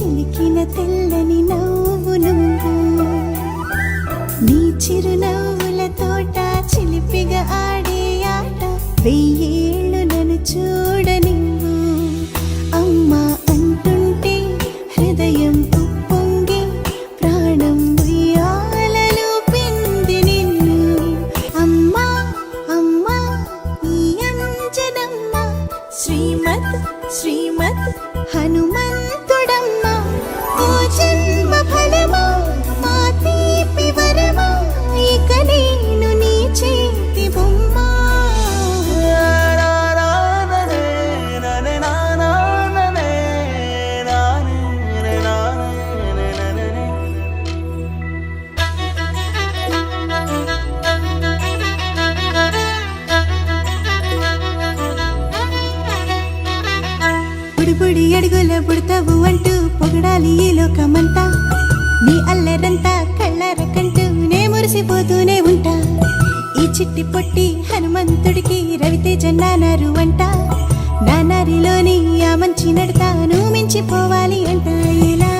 చిలికిన తెల్లని నవ్వు నువ్వు నీ చిరునవ్వుల తోట చిలిపిగా ఆడే ఆట వెయ్యేళ్ళు నన్ను చూడనివ్వు అమ్మా అంటుంటే హృదయం ఉప్పొంగి ప్రాణం ఉయ్యాలలో పిండి నిన్ను అమ్మా అమ్మా ఈ అంజనమ్మ శ్రీమత్ శ్రీమత్ హనుమంతుడమ్మ ఓ జన్మ ఫలమా మా తీపి వరమా ఇక నేను నీ చేతి బొమ్మ బుడి అడుగుల పుడతావు అంటూ పొగడాలి ఈ లోకమంతా నీ అల్లరంతా కళ్ళారకంటూ నే మురిసిపోతూనే ఉంటా ఈ చిట్టి పొట్టి హనుమంతుడికి రవితేజ నానారు అంట నానారిలోని ఆ మంచి నడతా నువ్వు మించిపోవాలి అంట ఇలా